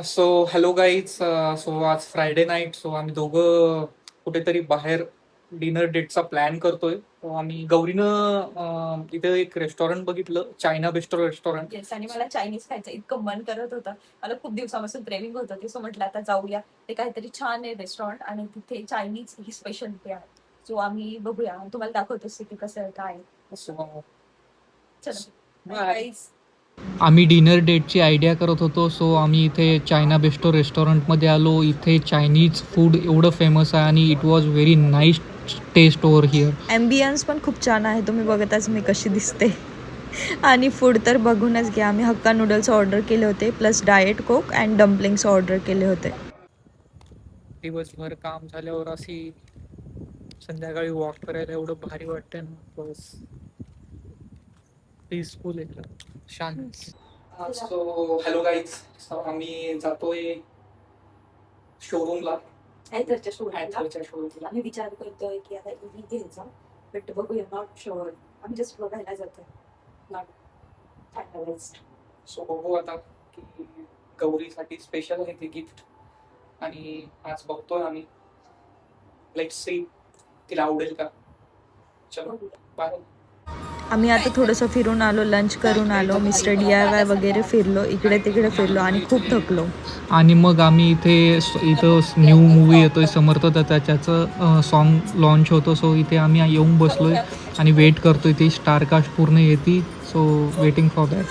So hello guys. So आज Friday night. So आम्ही दोघं कुठेतरी बाहेर डिनर डेटचा प्लॅन करतोय. So आम्ही गौरीनं इथे एक रेस्टॉरंट बघितलं, चायना बिस्ट्रो रेस्टॉरंट. येस, आणि मला चायनीज खायचं इतकं मन करत होतं. मला खूप दिवसापासून क्रेविंग होत होती. सो म्हटलं आता जाऊया. ते काहीतरी छान आहे रेस्टॉरंट आणि तिथे चायनीज ही स्पेशालिटी आहे. सो आम्ही बघूया, तुम्हाला दाखवतो सिटी कसं आहे काय आहे. सो चला guys. आम्ही डिनर डेटची आयडिया करत होतो. सो आम्ही इथे चायना बेस्टो रेस्टॉरंटमध्ये आलो. इथे चायनीज फूड एवढं फेमस आहे आणि it was very nice taste over here. Ambience पण खूप छान आहे. तुम्ही बघताच मी कशी दिसते. आणि फूड तर बघूनच घ्या. आम्ही हक्का नूडल्स ऑर्डर केले होते, plus diet coke and dumplings order केले होते. दिवसभर काम झाल्यावर अशी संध्याकाळी वॉक करायला एवढं भारी वाटतंय ना. बस पीसफुल एकदम शांत. So hello guys. आम्ही जातोय शोरूमला. ॲथरच्या शोरूमला ॲथरच्या शोरूमला. आम्ही विचार करतोय की आता EV घ्यायचा, बट बघूया, नॉट शुअर. आम्ही जस्ट बघायला जातोय, नॉट फायनलाइज्ड. सो बघू आता की गौरीसाठी स्पेशल आहे ते गिफ्ट. आणि आज बघतोय आम्ही, लेट्स सी तिला आवडेल का. चलो बाय. आम्ही आता थोडंसं फिरून आलो, लंच करून आलो, मिस्टर DIY वगैरे फिरलो, इकडे तिकडे फिरलो आणि खूप थकलो. आणि मग आम्ही इथं न्यू मूवी येतोय समर्थ त्याच्याचं सॉन्ग लॉन्च होतं. सो इथे आम्ही येऊन बसलोय आणि वेट करतोय ती स्टारकास्ट पूर्ण येते. So waiting for that.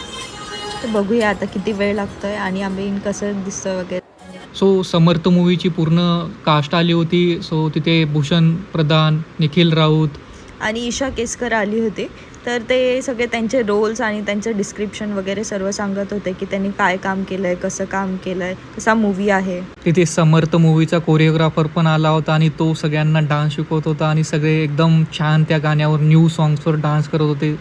तर बघूया आता किती वेळ लागतोय आणि आम्ही कसं दिसतं वगैरे. सो समर्थ मूवीची पूर्ण कास्ट आली होती. सो तिथे भूषण प्रधान, निखिल राऊत आणि ईशा केसकर आली होती. तर ते सगळे त्यांचे रोल्स आणि त्यांचं डिस्क्रिप्शन वगैरे सर्व सांगत होते की त्यांनी काय काम केलं आहे, कसं काम केलं आहे, कसा मूवी आहे. तिथे समर्थ मूवीचा कोरिओग्राफर पण आला होता आणि तो सगळ्यांना डान्स शिकवत होता आणि सगळे एकदम छान त्या गाण्यावर न्यू सॉंग्सवर डान्स करत होते.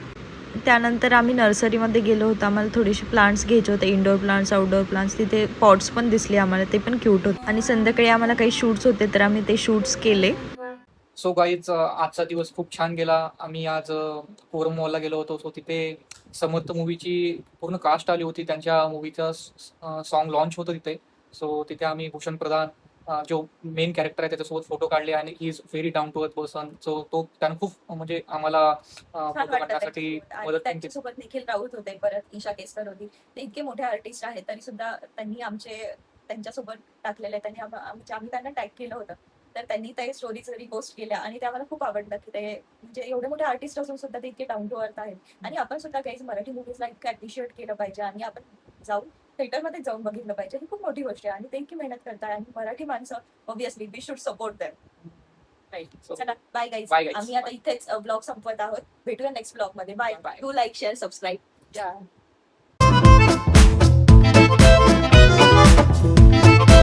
त्यानंतर आम्ही नर्सरीमध्ये गेलो होतो. आम्हाला थोडेसे प्लांट्स घ्यायचे होते, इंडोर प्लांट्स, आउटडोर प्लांट्स. तिथे पॉट्स पण दिसले आम्हाला, ते पण क्यूट होते. आणि संध्याकाळी आम्हाला काही शूट्स होते, तर आम्ही ते शूट्स केले. सो गाईज, आजचा दिवस खूप छान गेला. आम्ही आज फोरम मॉलला गेलो होतो. सो तिथे समर्थ मूवीची पूर्ण कास्ट आली होती. त्यांच्या मूवीचं सॉन्ग लॉन्च होतं तिथे. सो तिथे आम्ही भूषण प्रधान, जो मेन कॅरेक्टर आहे, त्याच्यासोबत फोटो काढले आणि he is very down to earth person. So तो त्यानं खूप म्हणजे आम्हाला फोटो काढण्यासाठी मदत केली. त्यांच्यासोबत निखिल राऊत होते, परत ईशा केसकर होती. ते इतके मोठे आर्टिस्ट आहेत, तरी सुद्धा त्यांनी त्यांच्यासोबत टाकलेले. आम्ही त्यांना टॅग केलं होतं, तर त्यांनी त्या स्टोरीज रिपोस्ट केल्या आणि ते आम्हाला खूप आवडलं की ते म्हणजे एवढे मोठे आर्टिस्ट असून सुद्धा ते इतके डाऊन टू अर्थ आहेत. आणि आपण सुद्धा काही मराठी मूवीजला इतकं अप्रिशिएट केलं पाहिजे आणि आपण जाऊन थिएटरमध्ये जाऊन बघितलं पाहिजे. ही खूप मोठी गोष्ट आहे आणि ते इतकी मेहनत करताय आणि मराठी माणसं obviously we should support them. चला बाय गाईज. Bye, guys. आम्ही आता इथेच ब्लॉग संपवत आहोत. भेटूया नेक्स्ट ब्लॉग मध्ये. Bye. Bye. Do like, share, subscribe.